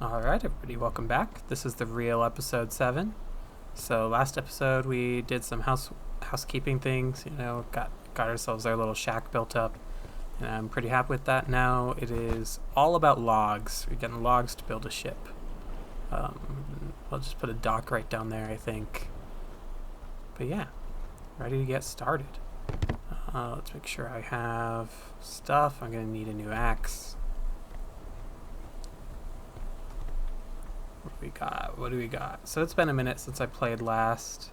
Alright, everybody, welcome back. This is the real episode 7. So, last episode we did some housekeeping things, got ourselves our little shack built up, and I'm pretty happy with that. Now it is all about logs. We're getting logs to build a ship. I'll just put a dock right down there, I think. But yeah, ready to get started. Let's make sure I have stuff. I'm going to need a new axe. What do we got? So it's been a minute since I played last.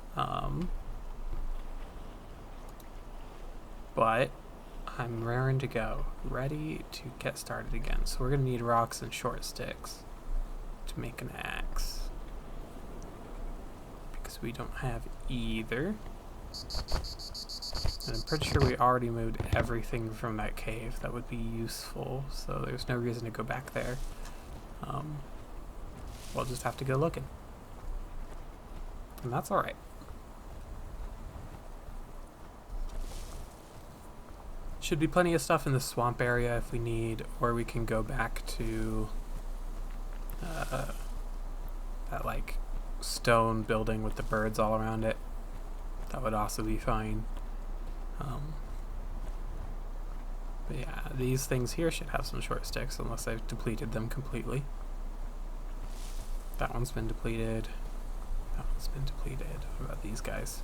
But I'm raring to go. Ready to get started again. So we're going to need rocks and short sticks to make an axe. Because we don't have either. And I'm pretty sure we already moved everything from that cave that would be useful. So there's no reason to go back there. We'll just have to go looking. And that's alright. Should be plenty of stuff in the swamp area if we need, or we can go back to that like stone building with the birds all around it. That would also be fine. But yeah, these things here should have some short sticks unless I've depleted them completely. That one's been depleted. That one's been depleted. What about these guys?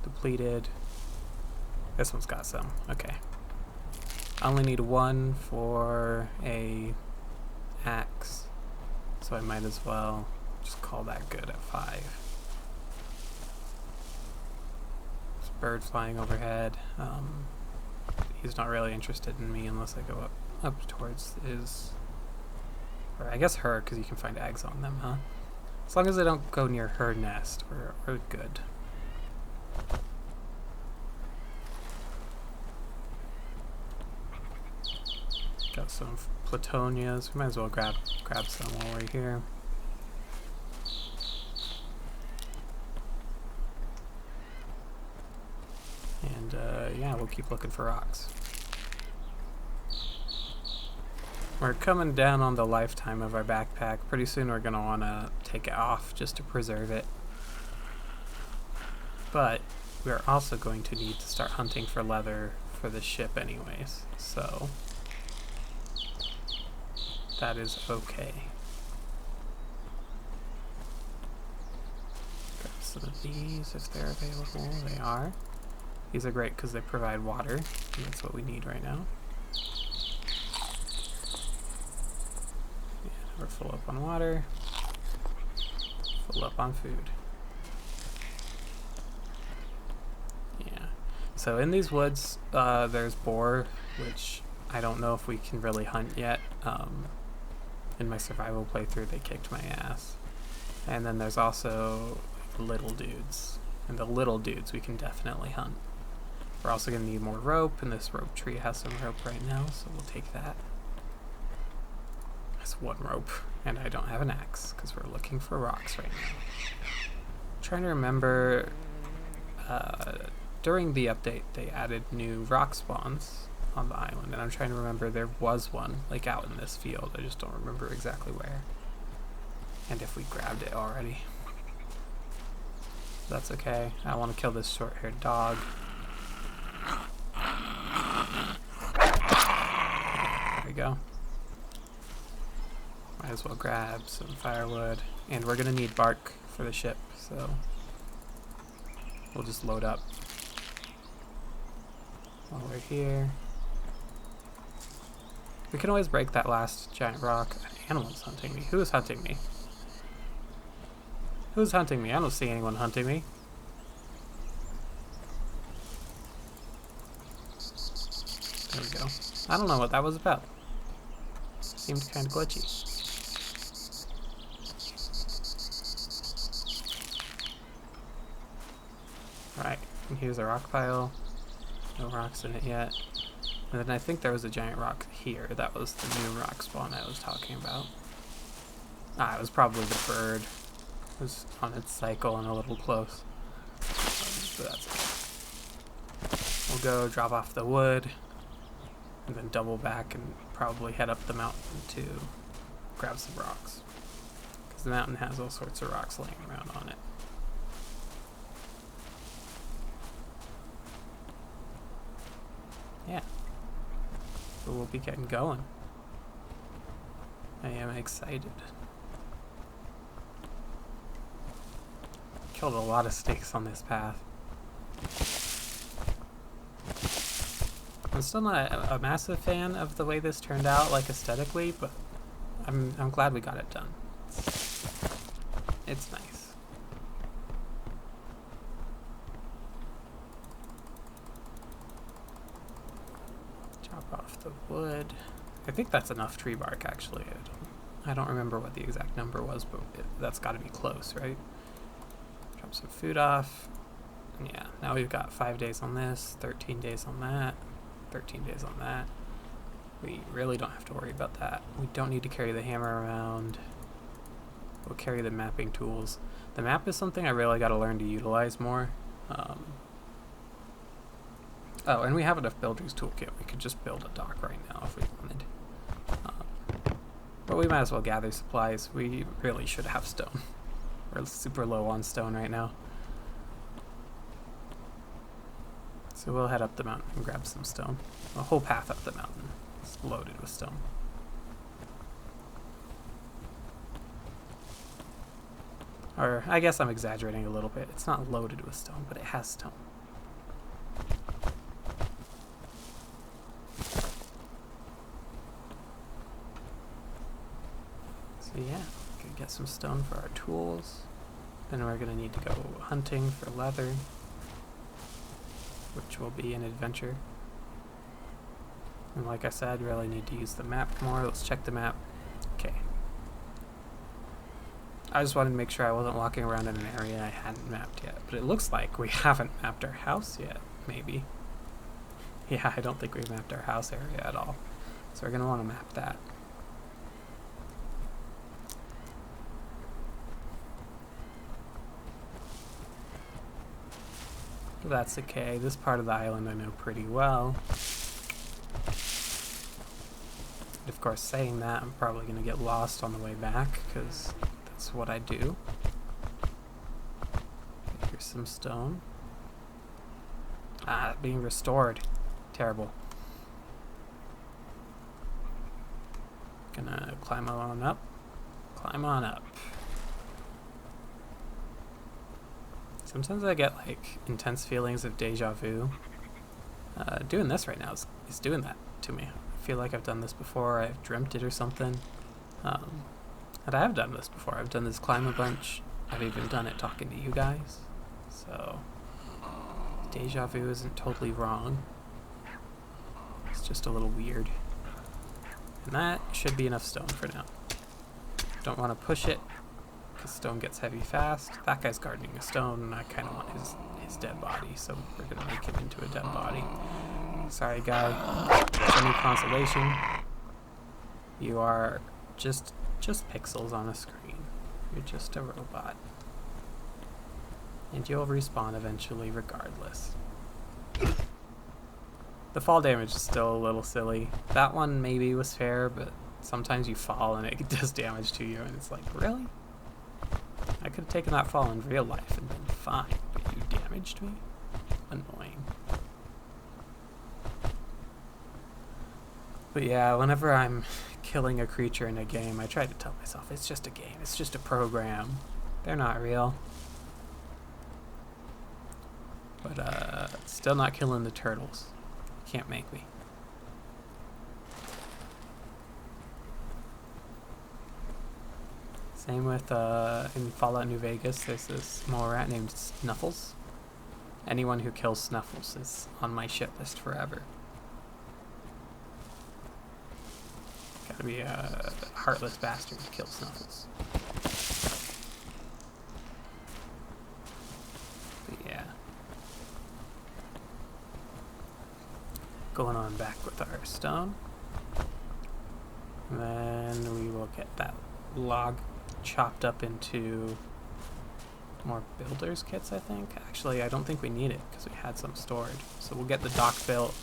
Depleted. This one's got some. Okay. I only need one for a axe, so I might as well just call that good at 5. There's a bird flying overhead. He's not really interested in me unless I go up towards his... Or I guess her, because you can find eggs on them, huh? As long as I don't go near her nest, we're good. Got some platonias. We might as well grab some while we're here. And yeah, we'll keep looking for rocks. We're coming down on the lifetime of our backpack. Pretty soon we're going to want to take it off just to preserve it. But we're also going to need to start hunting for leather for the ship anyways. So that is okay. Grab some of these if they're available. They are. These are great because they provide water. And that's what we need right now. We're full up on water, full up on food. Yeah. So in these woods, there's boar, which I don't know if we can really hunt yet. In my survival playthrough, they kicked my ass. And then there's also little dudes. And the little dudes we can definitely hunt. We're also going to need more rope, and this rope tree has some rope right now, so we'll take that. That's one rope, and I don't have an axe because we're looking for rocks right now. I'm trying to remember, during the update they added new rock spawns on the island, and I'm trying to remember there was one like out in this field. I just don't remember exactly where and if we grabbed it already. That's okay. I want to kill this short-haired dog. There we go. Might as well grab some firewood. And we're going to need bark for the ship, so we'll just load up while we're here. We can always break that last giant rock. An animal's hunting me. Who is hunting me? Who's hunting me? I don't see anyone hunting me. There we go. I don't know what that was about. Seemed kind of glitchy. Right, and here's a rock pile. No rocks in it yet. And then I think there was a giant rock here. That was the new rock spawn I was talking about. It was probably the bird. It was on its cycle and a little close. But that's okay. We'll go drop off the wood, and then double back and probably head up the mountain to grab some rocks. Because the mountain has all sorts of rocks laying around on it. Yeah. So we'll be getting going. I am excited. Killed a lot of snakes on this path. I'm still not a massive fan of the way this turned out, like aesthetically, but I'm glad we got it done. It's nice. Chop off the wood. I think that's enough tree bark, actually. I don't remember what the exact number was, but that's got to be close, right? Drop some food off. And yeah, now we've got 5 days on this, 13 days on that, 13 days on that. We really don't have to worry about that. We don't need to carry the hammer around. We'll carry the mapping tools. The map is something I really got to learn to utilize more. Oh, and we have enough builder's toolkit. We could just build a dock right now if we wanted. But we might as well gather supplies. We really should have stone. We're super low on stone right now. So we'll head up the mountain and grab some stone. The whole path up the mountain is loaded with stone. Or, I guess I'm exaggerating a little bit. It's not loaded with stone, but it has stone. So yeah, gonna get some stone for our tools. Then we're gonna need to go hunting for leather, which will be an adventure. And like I said, really need to use the map more. Let's check the map. Okay. I just wanted to make sure I wasn't walking around in an area I hadn't mapped yet. But it looks like we haven't mapped our house yet, maybe. Yeah, I don't think we've mapped our house area at all. So we're going to want to map that. That's okay. This part of the island I know pretty well. And of course, saying that, I'm probably going to get lost on the way back, because that's what I do. Here's some stone. Ah, being restored. Terrible. Gonna climb on up. Climb on up. Sometimes I get like intense feelings of deja vu. Doing this right now is doing that to me. I feel like I've done this before. I've dreamt it or something. And I have done this before. I've done this climb a bunch. I've even done it talking to you guys. So deja vu isn't totally wrong. It's just a little weird. And that should be enough stone for now. Don't want to push it, because stone gets heavy fast. That guy's guarding a stone, and I kind of want his dead body, so we're going to make him into a dead body. Sorry, guy. Any consolation? You are just pixels on a screen. You're just a robot. And you'll respawn eventually regardless. The fall damage is still a little silly. That one maybe was fair, but sometimes you fall and it does damage to you, and it's like, really? I could have taken that fall in real life and been fine, but you damaged me? Annoying. But yeah, whenever I'm killing a creature in a game, I try to tell myself, it's just a game, it's just a program. They're not real. But still not killing the turtles. Can't make me. Same with in Fallout New Vegas, there's this mole rat named Snuffles. Anyone who kills Snuffles is on my shit list forever. Gotta be a heartless bastard to kill Snuffles. But yeah. Going on back with our stone. And then we will get that log chopped up into more builder's kits, I think. Actually, I don't think we need it because we had some stored. So we'll get the dock built,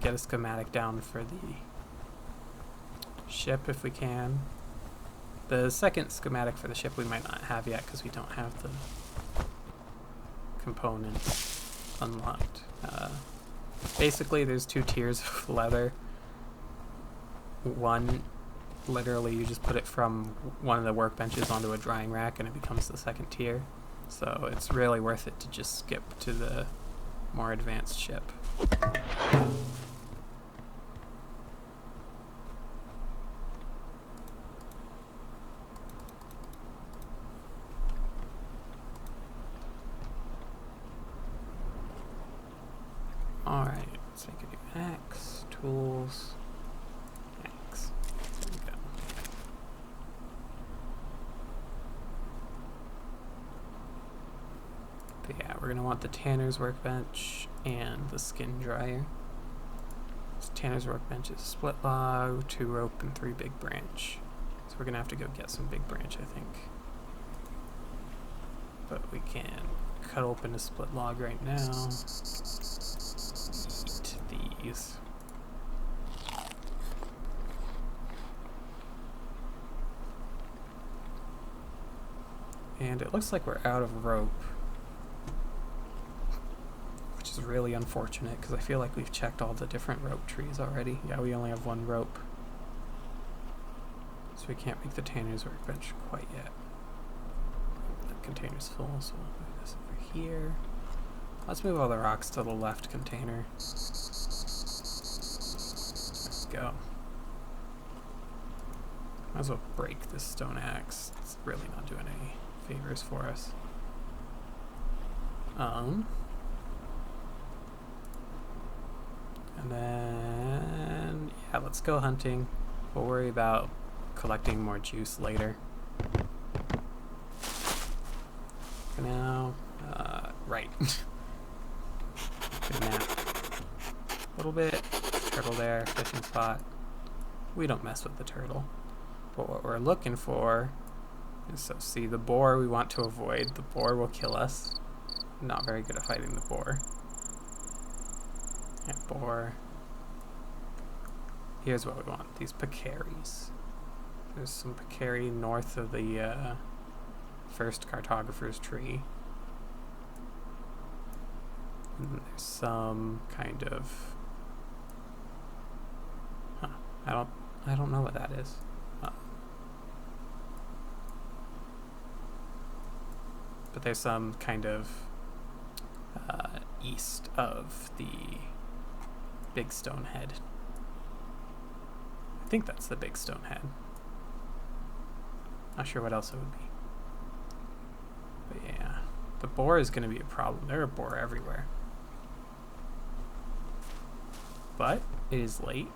get a schematic down for the ship if we can. The second schematic for the ship we might not have yet because we don't have the components unlocked. Basically, there's 2 tiers of leather. One, literally, you just put it from one of the workbenches onto a drying rack and it becomes the second tier. So it's really worth it to just skip to the more advanced ship. Alright, let's make a new axe, tools, axe. There we go. But yeah, we're gonna want the tanner's workbench and the skin dryer. So tanner's workbench is split log, 2 rope, and 3 big branch. So we're gonna have to go get some big branch, I think. But we can cut open a split log right now. Eat these. And it looks like we're out of rope, which is really unfortunate because I feel like we've checked all the different rope trees already. Yeah, we only have 1 rope, so we can't make the tanner's workbench quite yet. The container's full, so we'll move this over here. Let's move all the rocks to the left container. Let's go. Might as well break this stone axe. It's really not doing any favors for us. And then, yeah, let's go hunting. We'll worry about collecting more juice later. For now, right. Good nap. A little bit. Turtle there, fishing spot. We don't mess with the turtle. But what we're looking for is, so see, the boar we want to avoid. The boar will kill us. Not very good at fighting the boar. Yeah, boar. Here's what we want. These pecaries. There's some peccary north of the first cartographer's tree. And there's some kind of... Huh. I don't know what that is. But there's some kind of east of the big stone head. I think that's the big stone head. Not sure what else it would be. But yeah, the boar is going to be a problem. There are boar everywhere. But it is late,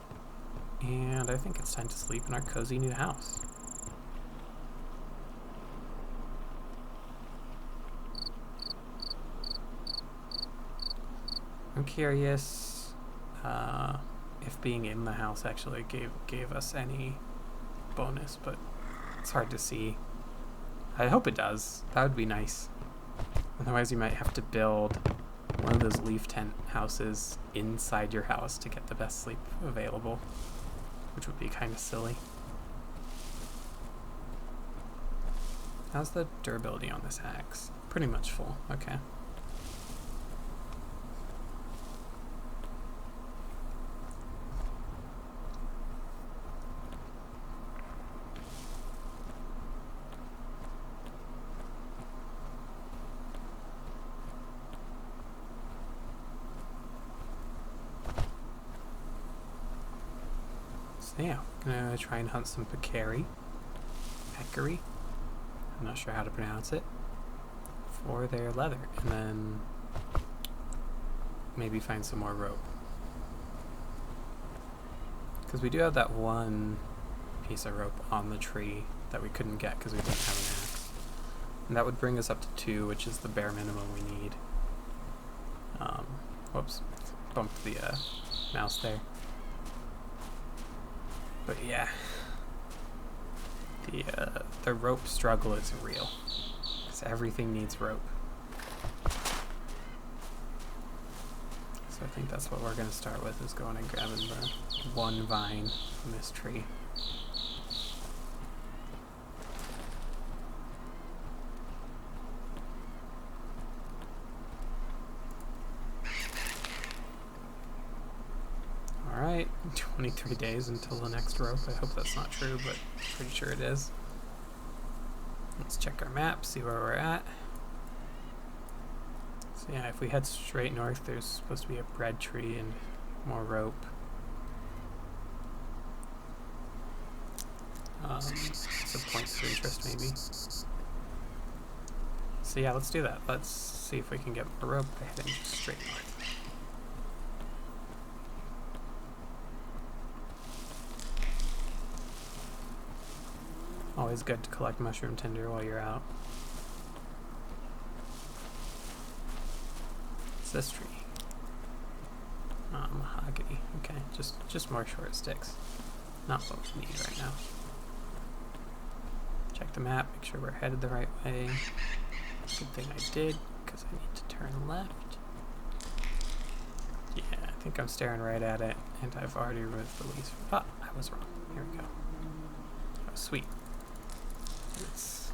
and I think it's time to sleep in our cozy new house. I'm curious if being in the house actually gave us any bonus, but it's hard to see. I hope it does. That would be nice. Otherwise you might have to build one of those leaf tent houses inside your house to get the best sleep available, which would be kind of silly. How's the durability on this axe? Pretty much full. Okay. So yeah, I'm gonna try and hunt some peccary. I'm not sure how to pronounce it. For their leather, and then maybe find some more rope. Because we do have that one piece of rope on the tree that we couldn't get because we didn't have an axe. And that would bring us up to 2, which is the bare minimum we need. Whoops, bumped the mouse there. But yeah, the rope struggle is real, because everything needs rope. So I think that's what we're going to start with, is going and grabbing the one vine from this tree. 23 days until the next rope. I hope that's not true, but pretty sure it is. Let's check our map, see where we're at. So yeah, if we head straight north, there's supposed to be a bread tree and more rope. Some points of interest, maybe. So yeah, let's do that. Let's see if we can get more rope by heading straight north. Always good to collect mushroom tinder while you're out. What's this tree? Mahogany. Okay, just more short sticks. Not what we need right now. Check the map, make sure we're headed the right way. Good thing I did, because I need to turn left. Yeah, I think I'm staring right at it, and I've already removed the leaves. Ah, I was wrong. Here we go. Oh, sweet. It's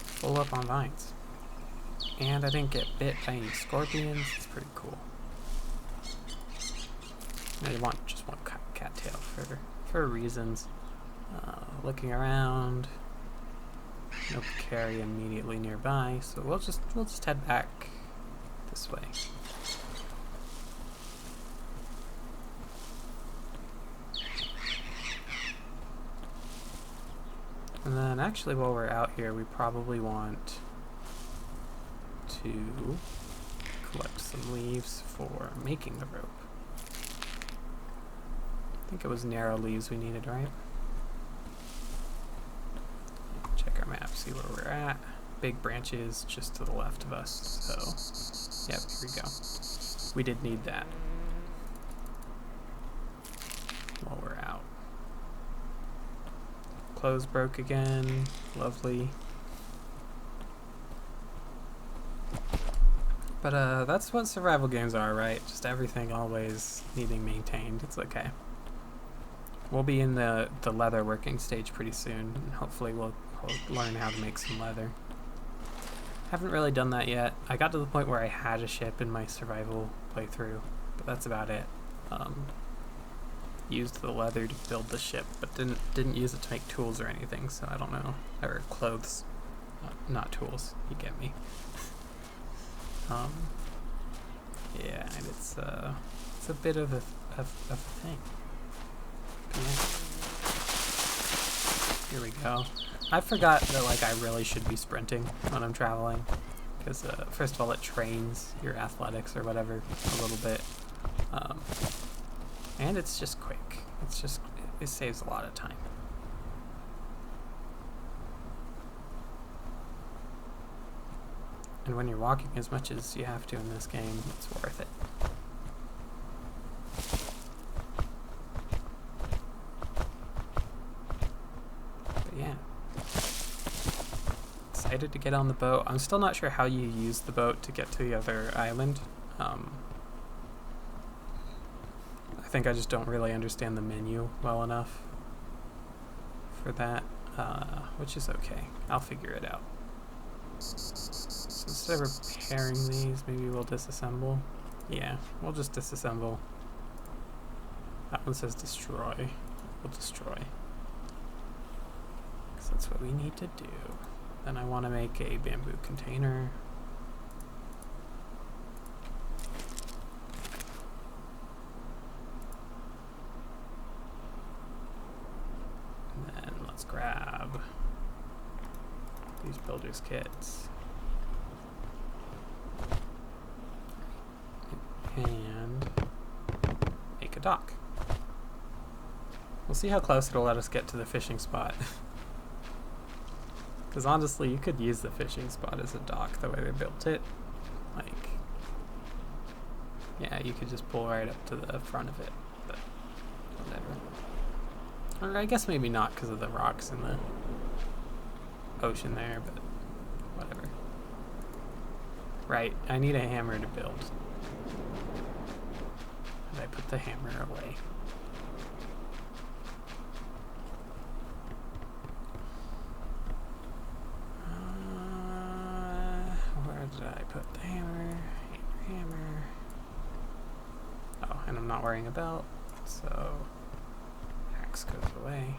full up on vines. And I didn't get bit by any scorpions. It's pretty cool. Now you want just one cattail for reasons. Looking around. No carry immediately nearby, so we'll just head back this way. And then actually while we're out here, we probably want to collect some leaves for making the rope. I think it was narrow leaves we needed, right? Check our map, see where we're at. Big branches just to the left of us, so yep, here we go. We did need that while we're out. Clothes broke again, lovely. But that's what survival games are, right? Just everything always needing maintained. It's okay. We'll be in the leather working stage pretty soon, and hopefully we'll learn how to make some leather. Haven't really done that yet. I got to the point where I had a ship in my survival playthrough, but that's about it. Used the leather to build the ship, but didn't use it to make tools or anything, so I don't know. Or clothes, not tools. You get me. Yeah, and it's a bit of a thing. Here we go. I forgot that I really should be sprinting when I'm traveling, because first of all it trains your athletics or whatever a little bit, and it's just quick. It saves a lot of time. And when you're walking as much as you have to in this game, it's worth it. But yeah. Excited to get on the boat. I'm still not sure how you use the boat to get to the other island. I think I just don't really understand the menu well enough for that, which is okay. I'll figure it out. So instead of repairing these, maybe we'll disassemble. Yeah, we'll just disassemble. That one says destroy. We'll destroy. Because that's what we need to do. Then I want to make a bamboo container. And then let's grab these builder's kits. And make a dock. We'll see how close it'll let us get to the fishing spot. Because honestly, you could use the fishing spot as a dock the way they built it. Yeah, you could just pull right up to the front of it, but whatever. Or I guess maybe not because of the rocks in the ocean there, but whatever. Right, I need a hammer to build. And I put the hammer away. Where did I put the hammer? Hammer. Oh, and I'm not wearing a belt, so X goes away.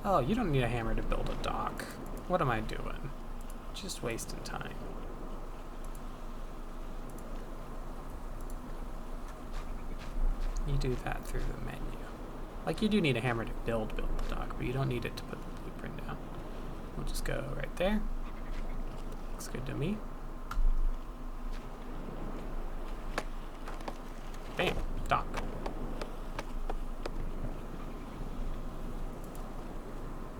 Oh, you don't need a hammer to build a dock. What am I doing? Just wasting time. You do that through the menu. Like, you do need a hammer to build the dock, but you don't need it to put the blueprint down. We'll just go right there. Looks good to me. Bam, dock.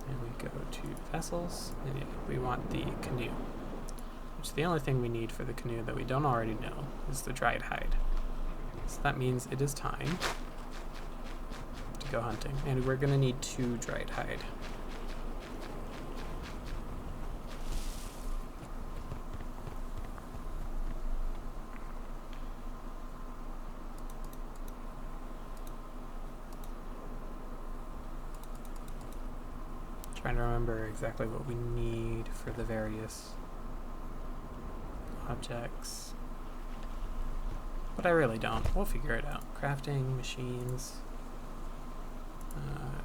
And we go to vessels, and we want the canoe. Which the only thing we need for the canoe that we don't already know is the dried hide. So that means it is time to go hunting. And we're going to need 2 dried hide. Trying to remember exactly what we need for the various objects. But I really don't. We'll figure it out. Crafting, machines,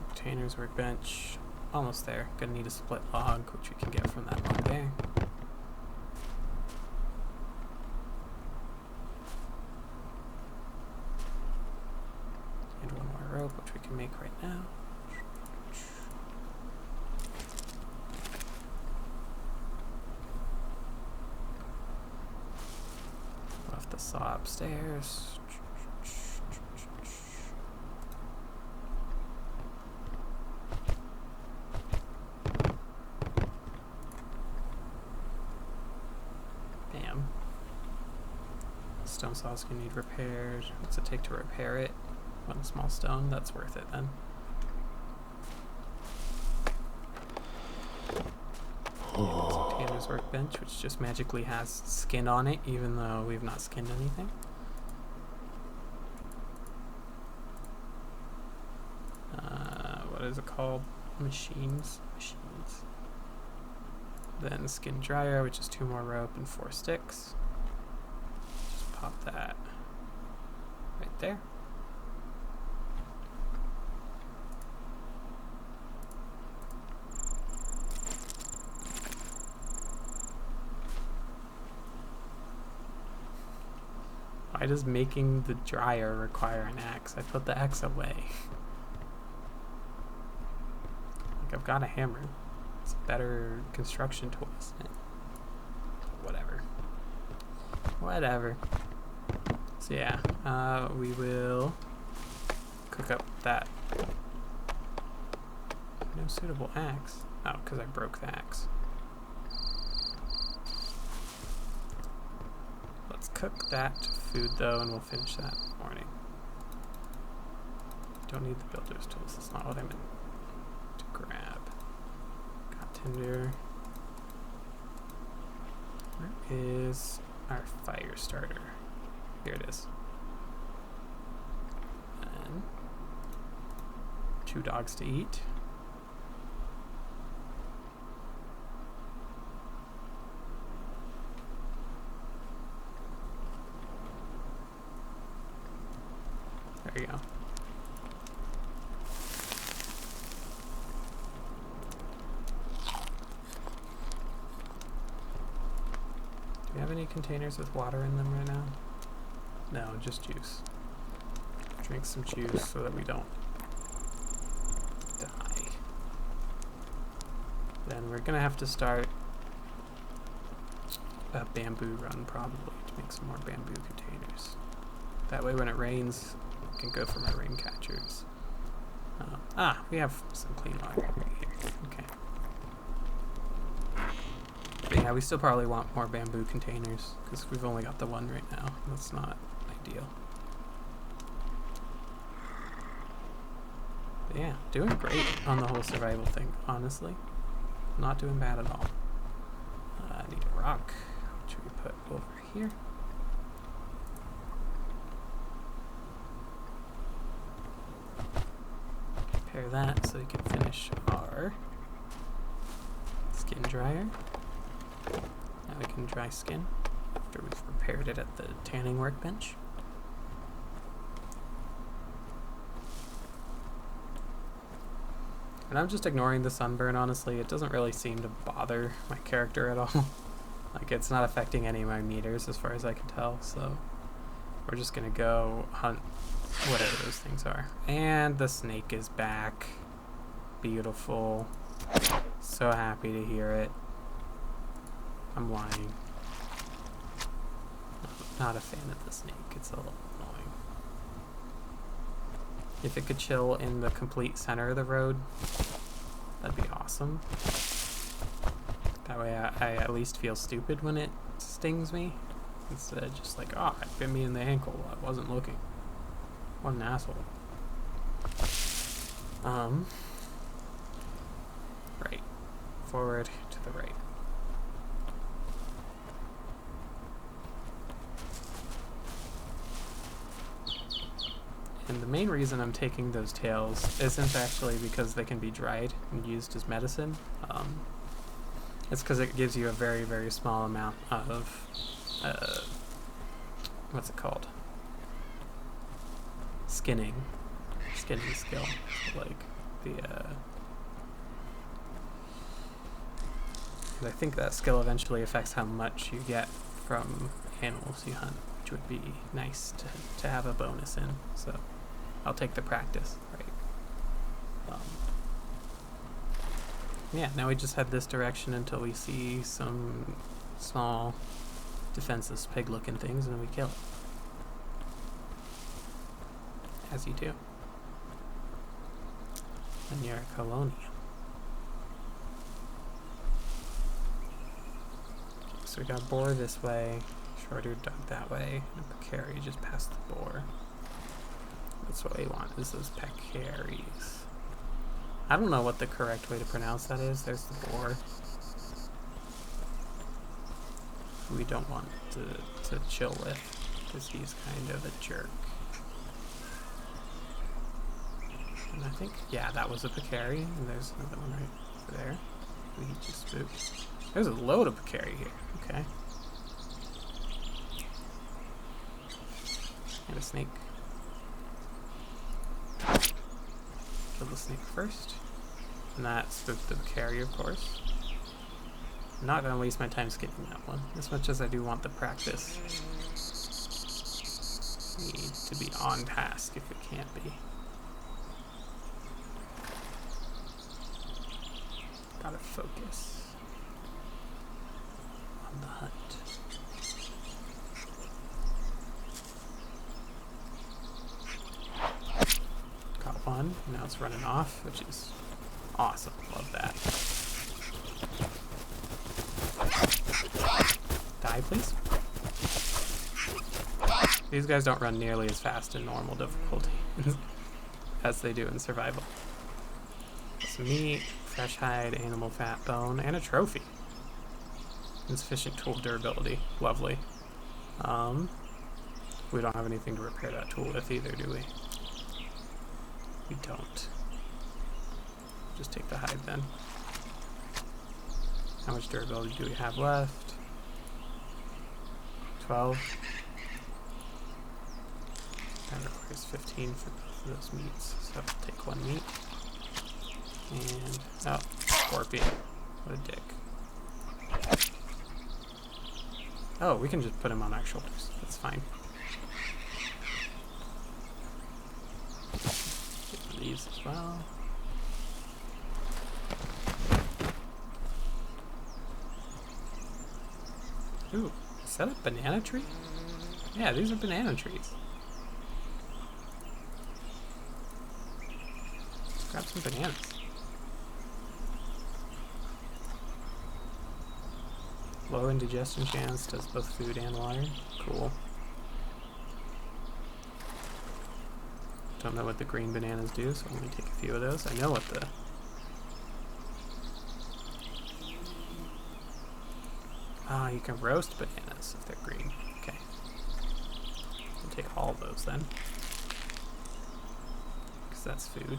containers, workbench. Almost there. Gonna need a split log, which we can get from that log there. And 1 more rope, which we can make right now. Left the saw upstairs. Bam. Stone saw's gonna need repaired. What's it take to repair it? 1 small stone, that's worth it then. Taylor's workbench, which just magically has skin on it, even though we've not skinned anything. What is it called? Machines. Then skin dryer, which is 2 more rope and 4 sticks. Just pop that right there. Why does making the dryer require an axe? I put the axe away. Like, I've got a hammer. It's a better construction tool, isn't it? Whatever. So yeah, we will cook up that. No suitable axe. Oh, because I broke the axe. Let's cook that food though, and we'll finish that in the morning. Don't need the builder's tools. That's not what I meant to grab. Got tinder. Where is our fire starter? Here it is. And 2 dogs to eat. There you go. Do we have any containers with water in them right now? No, just juice. Drink some juice so that we don't die. Then we're gonna have to start a bamboo run probably to make some more bamboo containers. That way when it rains, we can go for my rain catchers. We have some clean water right here. Okay. But yeah, we still probably want more bamboo containers because we've only got the 1 right now. That's not ideal. But yeah, doing great on the whole survival thing, honestly. Not doing bad at all. I need a rock, which we put over here. Repair that so we can finish our skin dryer. we can dry skin after we've prepared it at the tanning workbench. And I'm just ignoring the sunburn, honestly. It doesn't really seem to bother my character at all. Like, it's not affecting any of my meters as far as I can tell, so we're just gonna go hunt whatever those things are. And the snake is back. Beautiful. So happy to hear it. I'm lying. Not a fan of the snake. It's a little annoying. If it could chill in the complete center of the road, that'd be awesome. That way I at least feel stupid when it stings me. Instead of just like, oh, it bit me in the ankle while I wasn't looking. What an asshole. Right. Forward to the right. And the main reason I'm taking those tails isn't actually because they can be dried and used as medicine. It's because it gives you a very, very small amount of, what's it called? Skinning skill. Like and I think that skill eventually affects how much you get from animals you hunt, which would be nice to have a bonus in. So I'll take the practice, right? Yeah, now we just head this direction until we see some small defenseless pig-looking things and we kill it. As you do. And you're a colonium. So we got a boar this way, shorter dog that way, and a peccary just past the boar. That's what we want, is those peccaries. I don't know what the correct way to pronounce that is. There's the boar. We don't want to chill with, because he's kind of a jerk. And I think, yeah, that was a peccary, and there's another one right over there. We just spooked. There's a load of peccary here. Okay. And a snake. Kill the snake first. And that spooked the peccary, of course. I'm not going to waste my time skipping that one, as much as I do want the practice. We need to be on task if it can't be. Gotta focus on the hunt. Got one, now it's running off, which is awesome. Love that. Die, please. These guys don't run nearly as fast in normal difficulty as they do in survival. Some meat, fresh hide, animal fat, bone, and a trophy. Insufficient tool durability. Lovely. We don't have anything to repair that tool with either, do we? We don't. Just take the hide then. How much durability do we have left? 12. That requires 15 for both of those meats, so I'll take one meat. And, oh, scorpion. What a dick. Oh, we can just put him on our shoulders. That's fine. Get these as well. Ooh, is that a banana tree? Yeah, these are banana trees. Let's grab some bananas. Low indigestion chance, does both food and water. Cool. Don't know what the green bananas do, so I'm going to take a few of those. I know what the... Ah, you can roast bananas if they're green. Okay. I'll take all of those then. Because that's food.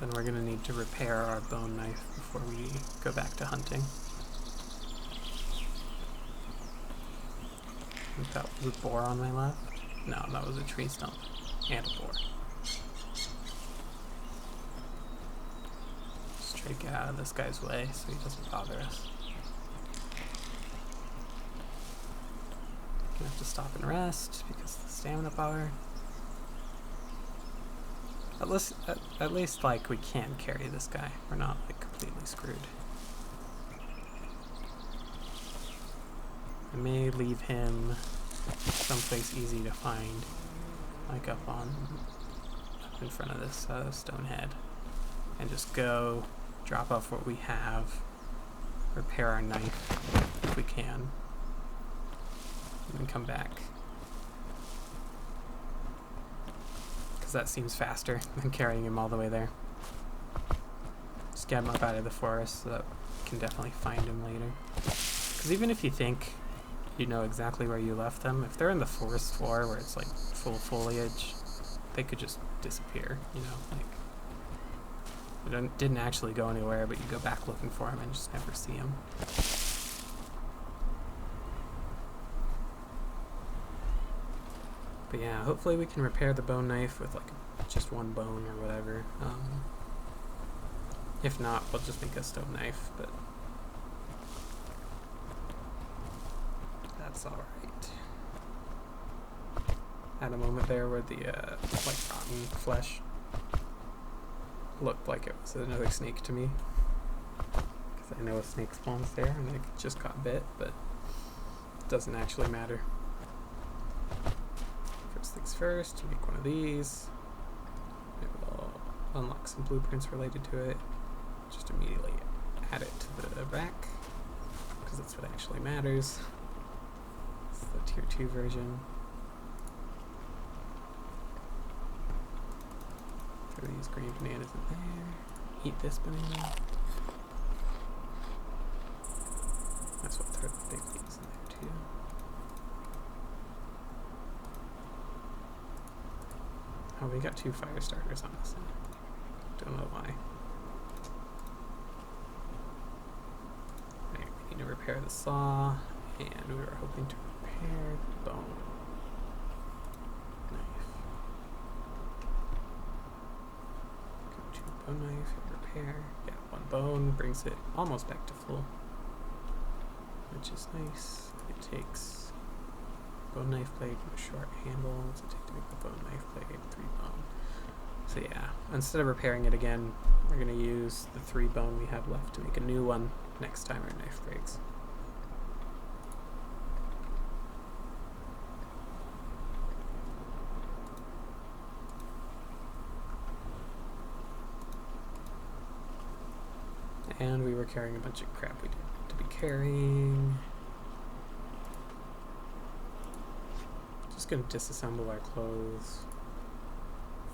then we're going to need to repair our bone knife before we go back to hunting. I think that was a boar on my left. No, that was a tree stump and a boar. Just try to get out of this guy's way so he doesn't bother us. Gonna have to stop and rest because of the stamina bar. At least like we can carry this guy. We're not like completely screwed. I may leave him someplace easy to find, like up in front of this stone head, and just go drop off what we have, repair our knife if we can, and then come back. Because that seems faster than carrying him all the way there. Just get him up out of the forest so that we can definitely find him later. Because even if you think you know exactly where you left them, if they're in the forest floor where it's like full foliage, they could just disappear, you know, like you didn't actually go anywhere, but you go back looking for them and just never see them. But yeah, hopefully we can repair the bone knife with like just one bone or whatever. If not, we'll just make a stone knife, but that's alright. Had a moment there where the like rotten flesh looked like it was another snake to me, because I know a snake spawns there and I just got bit, but it doesn't actually matter. First things first, make one of these. It will unlock some blueprints related to it. Just immediately add it to the rack, because that's what actually matters. It's the tier 2 version. Throw these green bananas in there. Eat this banana. That's what throw the big leaves in there too. Oh, we got 2 fire starters on this end. Don't know why. Right, we need to repair the saw, and we were hoping to repair the bone knife. Go to bone knife and repair. Yeah, 1 bone brings it almost back to full, which is nice. It takes bone knife blade with a short handle. What's it take to make the bone knife blade? 3 bone. So yeah, instead of repairing it again, we're going to use the 3 bone we have left to make a new one next time our knife breaks. And we were carrying a bunch of crap we didn't need to be carrying. Just gonna disassemble our clothes.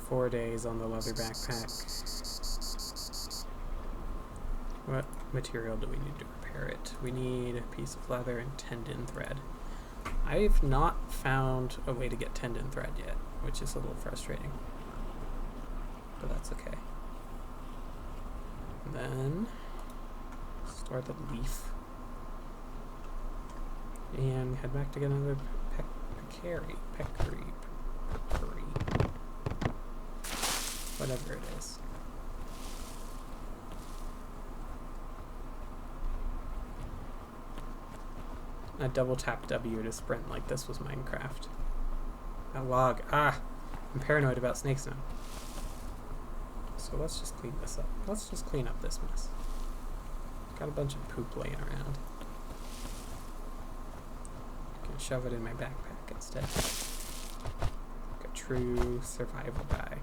4 days on the leather backpack. What material do we need to repair it? We need a piece of leather and tendon thread. I've not found a way to get tendon thread yet, which is a little frustrating. But that's okay. And then store the leaf. And head back to get another peccary. Whatever it is. I double tap W to sprint like this was Minecraft. A log. Ah! I'm paranoid about snakes now. So let's just clean this up. Let's just clean up this mess. Got a bunch of poop laying around. I can shove it in my backpack instead. Like a true survival guy.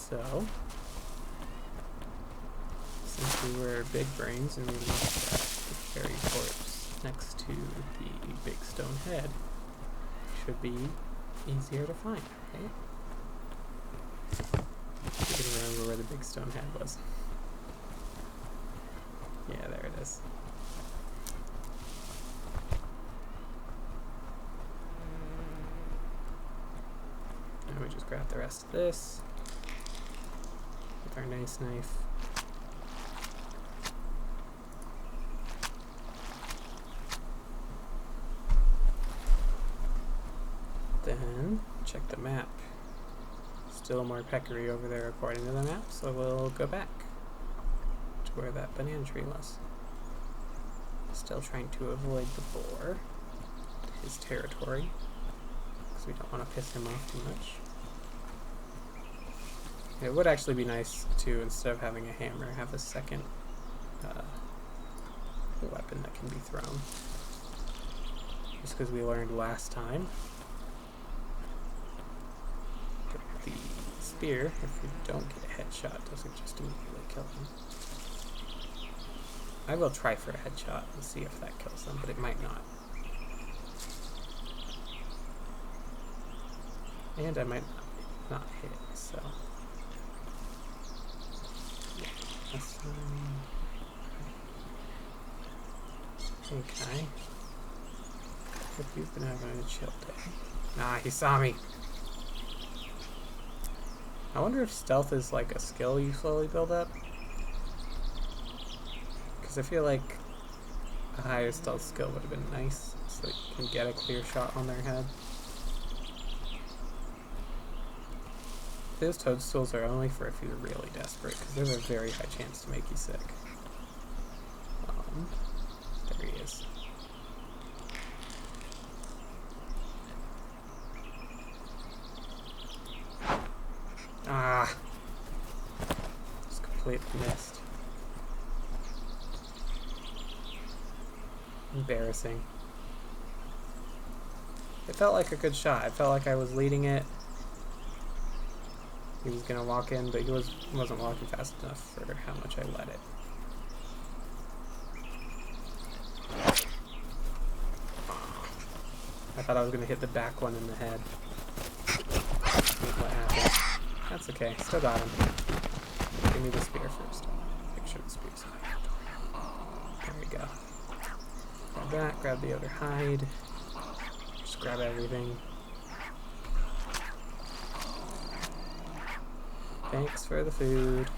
So, since we were big brains and we left the fairy corpse next to the big stone head, should be easier to find, right? I can remember where the big stone head was. Yeah, there it is. And we just grab the rest of this with our nice knife. Then check the map. Still more peccary over there according to the map, so we'll go back to where that banana tree was. Still trying to avoid the boar, his territory, because we don't want to piss him off too much. It would actually be nice to, instead of having a hammer, have a second weapon that can be thrown. Just because we learned last time that the spear, if we don't get a headshot, doesn't just immediately kill him. I will try for a headshot and see if that kills them, but it might not. And I might not hit, so... Okay. Hope you've been having a chill day. Nah, he saw me. I wonder if stealth is like a skill you slowly build up. Because I feel like a higher stealth skill would have been nice, so that you can get a clear shot on their head. Those toadstools are only for if you're really desperate, because there's a very high chance to make you sick. There he is. Ah! Just completely missed. Embarrassing. It felt like a good shot. I felt like I was leading it. He was gonna walk in, but he wasn't walking fast enough for how much I let it. I thought I was gonna hit the back one in the head. What happened? That's okay. Still got him. Give me the spear first. Make sure the spear's in my inventory. There we go. Grab that. Grab the other hide. Just grab everything. Thanks for the food.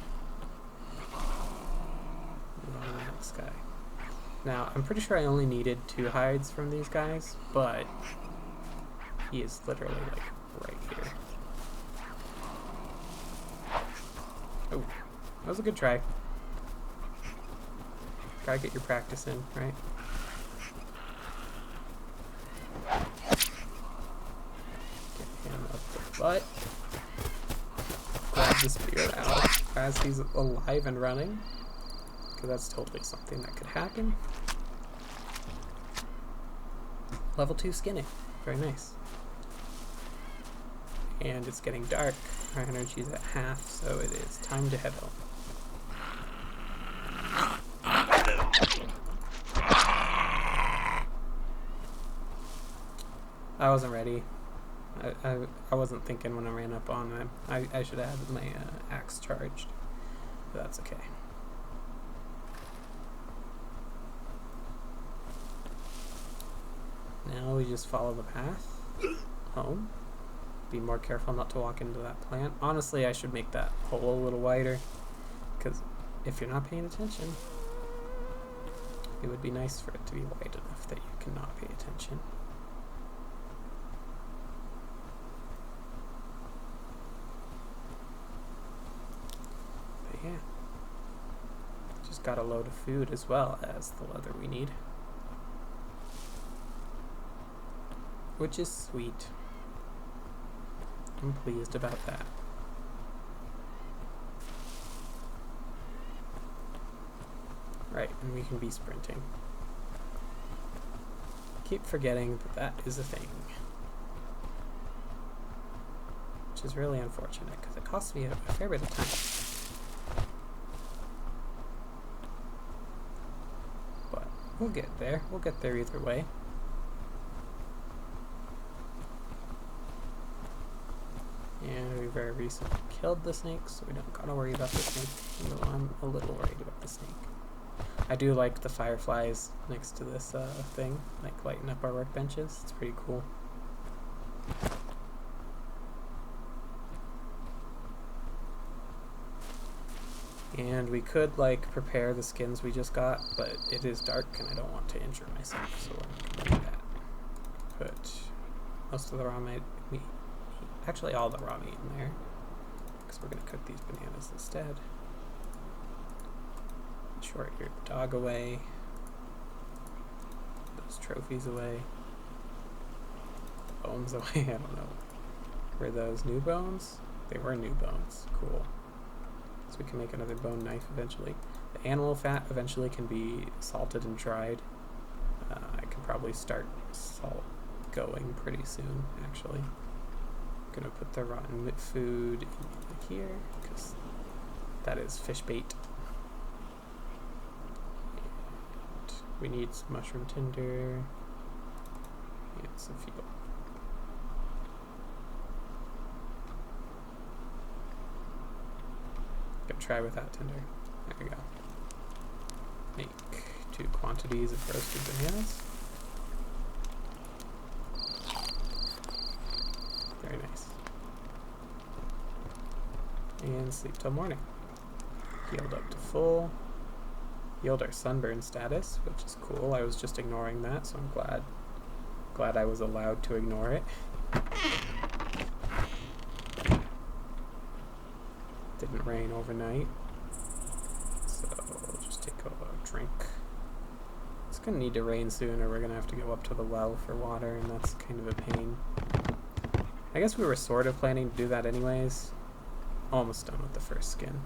Move on to the next guy. Now, I'm pretty sure I only needed 2 hides from these guys, but he is literally, like, right here. Oh, that was a good try. Gotta get your practice in, right? Get him up the butt. Grab the spear out as he's alive and running, because that's totally something that could happen. Level 2 skinning. Very nice. And it's getting dark. Our energy's at half, so it is time to head home. I wasn't ready. I wasn't thinking when I ran up on him. I should have had my axe charged. But that's okay. Now we just follow the path home. Be more careful not to walk into that plant. Honestly, I should make that hole a little wider, because if you're not paying attention, it would be nice for it to be wide enough that you cannot pay attention. But yeah, just got a load of food as well as the leather we need, which is sweet. I'm pleased about that. Right, and we can be sprinting. Keep forgetting that that is a thing. Which is really unfortunate, because it costs me a fair bit of time. But we'll get there. We'll get there either way. And we very recently killed the snake, so we don't gotta worry about the snake, even though I'm a little worried about the snake. I do like the fireflies next to this thing, like lighting up our workbenches. It's pretty cool. And we could like prepare the skins we just got, but it is dark and I don't want to injure myself, so we're not gonna do that. Put most of the raw meat, actually all the raw meat in there, because we're gonna cook these bananas instead. Short-eared dog away. Those trophies away. Bones away. I don't know. Were those new bones? They were new bones. Cool. So we can make another bone knife eventually. The animal fat eventually can be salted and dried. I can probably start salt going pretty soon, actually. I'm gonna put the rotten food in here because that is fish bait. And we need some mushroom tinder and some fuel. Try without tinder. There we go. Make 2 quantities of roasted bananas. Very nice. And sleep till morning. Healed up to full. Healed our sunburn status, which is cool. I was just ignoring that, so I'm glad I was allowed to ignore it. Didn't rain overnight, so we'll just take a drink. It's gonna need to rain soon or we're gonna have to go up to the well for water, and that's kind of a pain. I guess we were sort of planning to do that anyways. Almost done with the first skin.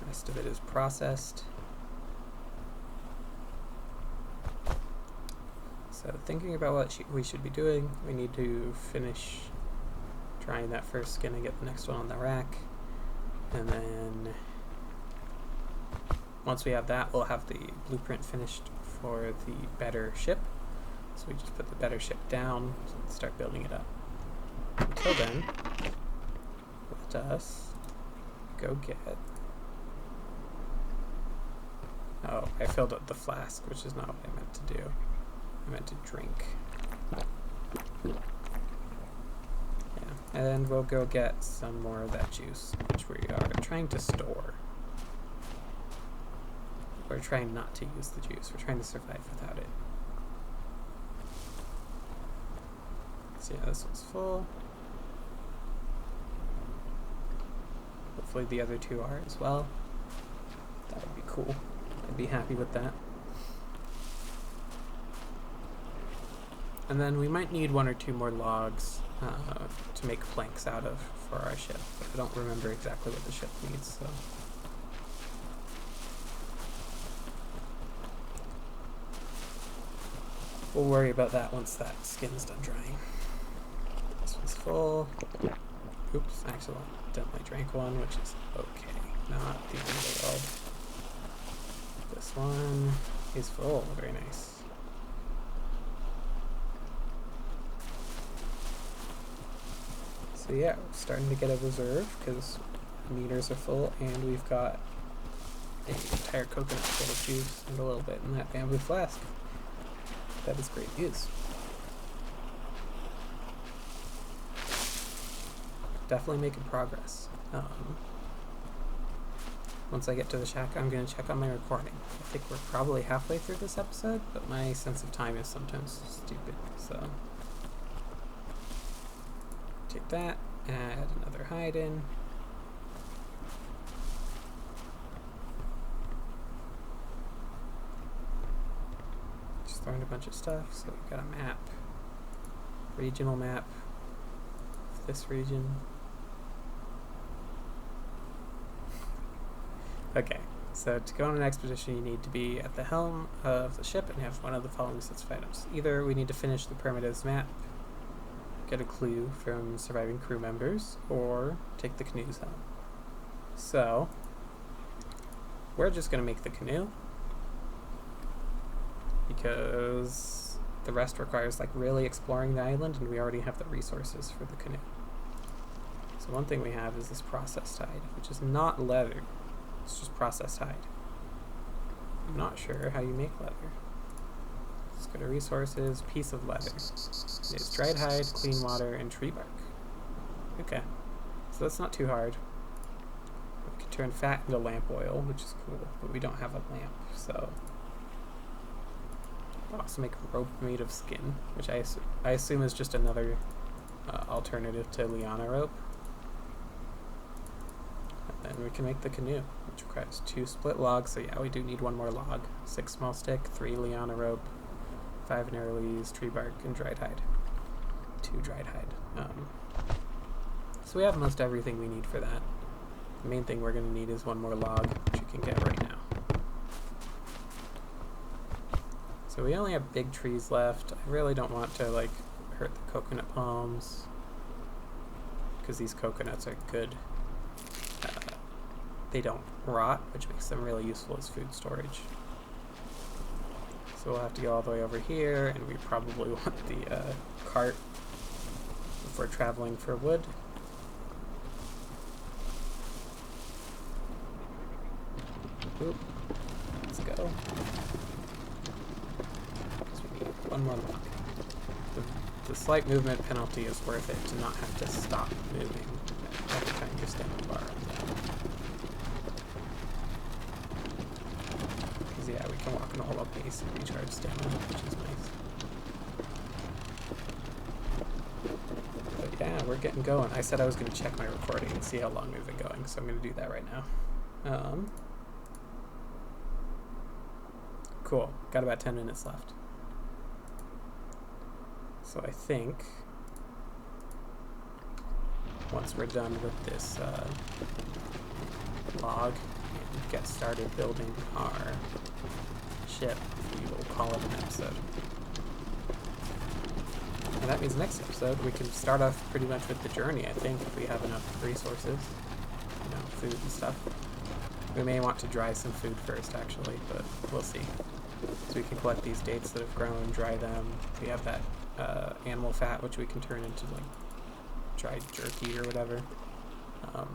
The rest of it is processed. So thinking about what we should be doing, we need to finish drying that first skin and get the next one on the rack. And then once we have that, we'll have the blueprint finished for the better ship. So we just put the better ship down and start building it up. Until then, let us go get... Oh, I filled up the flask, which is not what I meant to do. I meant to drink. Yeah, and we'll go get some more of that juice, which we are trying to store. We're trying not to use the juice. We're trying to survive without it. So yeah, this one's full. Hopefully the other 2 are as well. That would be cool. I'd be happy with that. And then we might need 1 or 2 more logs to make planks out of for our ship. But I don't remember exactly what the ship needs, so. We'll worry about that once that skin's done drying. This one's full. Oops, accidentally drank one, which is okay. Not the end of the world. This one is full. Very nice. So yeah, we're starting to get a reserve because meters are full, and we've got an entire coconut full of juice and a little bit in that bamboo flask. That is great news. Definitely making progress. Once I get to the shack, I'm going to check on my recording. I think we're probably halfway through this episode, but my sense of time is sometimes stupid, so... Take that, add another hide in. Just throwing a bunch of stuff, so we've got a map, regional map of this region. Okay, so to go on an expedition you need to be at the helm of the ship and have one of the following sets of items. Either we need to finish the primitives map, get a clue from surviving crew members, or take the canoes home. So, we're just going to make the canoe, because the rest requires like really exploring the island, and we already have the resources for the canoe. So one thing we have is this processed hide, which is not leather. It's just processed hide. I'm not sure how you make leather. Let's go to resources, piece of leather. It's dried hide, clean water, and tree bark. Okay, so that's not too hard. We can turn fat into lamp oil, which is cool, but we don't have a lamp, so. I'll also make rope made of skin, which I assume is just another alternative to liana rope. And then we can make the canoe, which requires 2 split logs, so yeah, we do need 1 more log. 6 small stick, 3 liana rope, 5 narrow leaves, tree bark, and dried hide. 2 dried hide. So we have most everything we need for that. The main thing we're going to need is 1 more log, which you can get right now. So we only have big trees left. I really don't want to like hurt the coconut palms, because these coconuts are good. They don't rot, which makes them really useful as food storage. So we'll have to go all the way over here, and we probably want the cart if we're traveling for wood. Oop. Let's go. So we need 1 more log. The slight movement penalty is worth it to not have to stop moving every time you're standing bar. Because yeah, we can walk an all up pace and recharge stamina, which is nice. But yeah, we're getting going. I said I was going to check my recording and see how long we've been going, so I'm going to do that right now. Cool. Got about 10 minutes left. So I think once we're done with this log and get started building our ship, we will call it an episode. And that means next episode we can start off pretty much with the journey, I think, if we have enough resources, you know, food and stuff. We may want to dry some food first, actually, but we'll see. So we can collect these dates that have grown, dry them. We have that animal fat, which we can turn into like dried jerky or whatever. Yeah,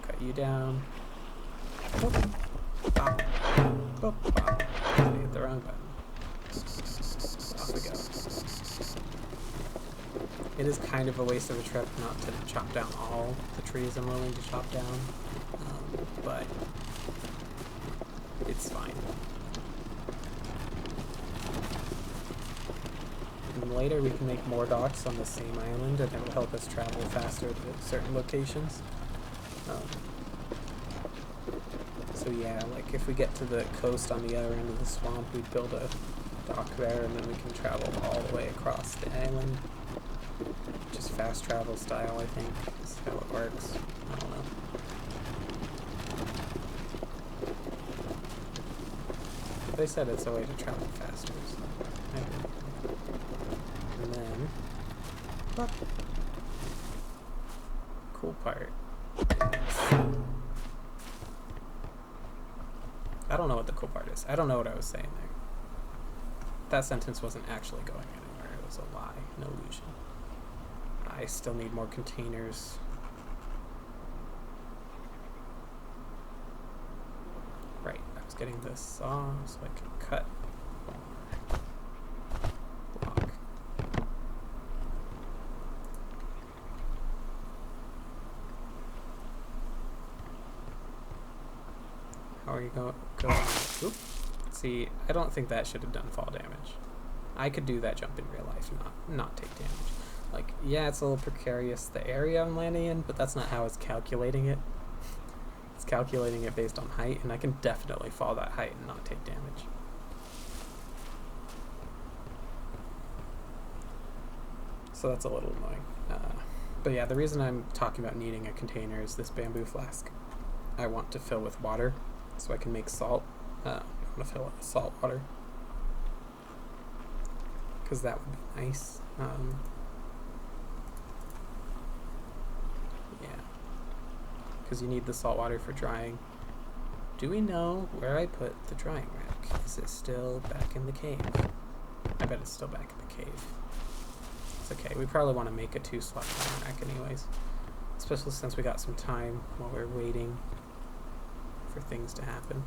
cut you down. Boop. Bop. Boop. Bop. I hit the wrong button. Off we go. It is kind of a waste of a trip not to chop down all the trees I'm willing to chop down, but it's fine. And later we can make more docks on the same island, and it will help us travel faster to certain locations. So yeah, like if we get to the coast on the other end of the swamp, we'd build a dock there, and then we can travel all the way across the island. Just fast travel style, I think, is how it works. I don't know. They said it's a way to travel faster, so I don't know. And then, look. Cool part is, I don't know what the cool part is. I don't know what I was saying there. That sentence wasn't actually going anywhere. It was a lie, an illusion. I still need more containers. Right, I was getting this saw so I can cut block. How are you going? Oop. See, I don't think that should have done fall damage. I could do that jump in real life, not take damage. Like, yeah, it's a little precarious, the area I'm landing in, but that's not how it's calculating it. It's calculating it based on height, and I can definitely fall that height and not take damage. So that's a little annoying. But yeah, the reason I'm talking about needing a container is this bamboo flask. I want to fill with water, so I can make salt. I want to fill it with salt water, because that would be nice. Yeah, because you need the salt water for drying. Do we know where I put the drying rack? Is it still back in the cave? bet it's still back in the cave. It's okay. We probably want to make a 2-slot iron rack anyways. Especially since we got some time while we're waiting for things to happen.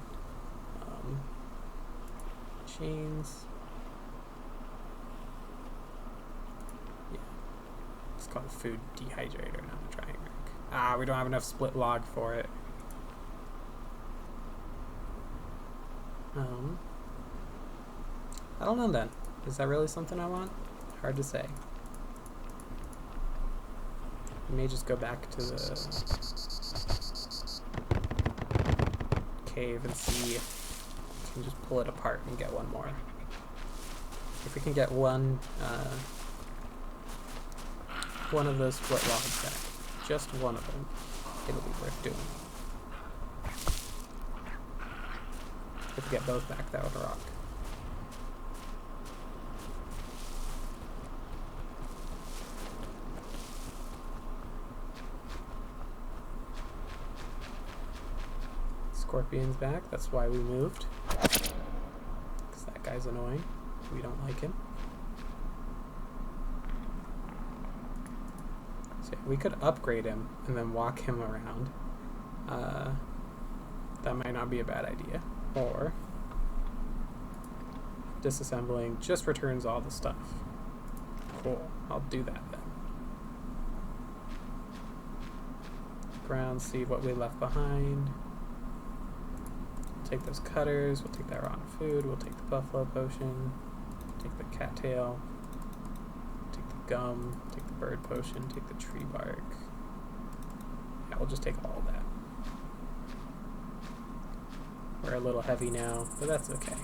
Chains. Yeah. It's called a food dehydrator, not a drying rack. Ah, we don't have enough split log for it. I don't know then. Is that really something I want? Hard to say. I may just go back to the cave and see if we can just pull it apart and get one more. If we can get one of those split logs back, just one of them, it'll be worth doing. If we get both back, that would rock. Scorpion's back, that's why we moved. Because that guy's annoying. We don't like him. So yeah, we could upgrade him and then walk him around. That might not be a bad idea. Or disassembling just returns all the stuff. Cool, I'll do that then. Ground, see what we left behind. Take those cutters, we'll take that rotten food, we'll take the buffalo potion, take the cattail, take the gum, take the bird potion, take the tree bark. Yeah, we'll just take all that. We're a little heavy now, but that's okay.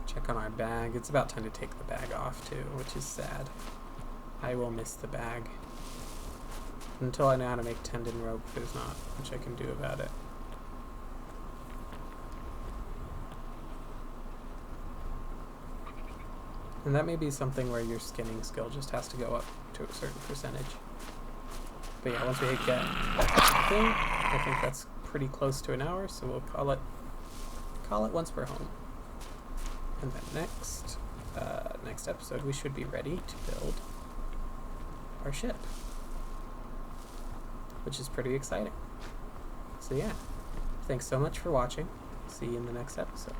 Check on our bag. It's about time to take the bag off too, which is sad. I will miss the bag. Until I know how to make tendon rope, there's not much I can do about it. And that may be something where your skinning skill just has to go up to a certain percentage. But yeah, once we get that thing, I think that's pretty close to an hour, so we'll call it once we're home. And then next episode, we should be ready to build our ship, which is pretty exciting. So yeah, thanks so much for watching. See you in the next episode.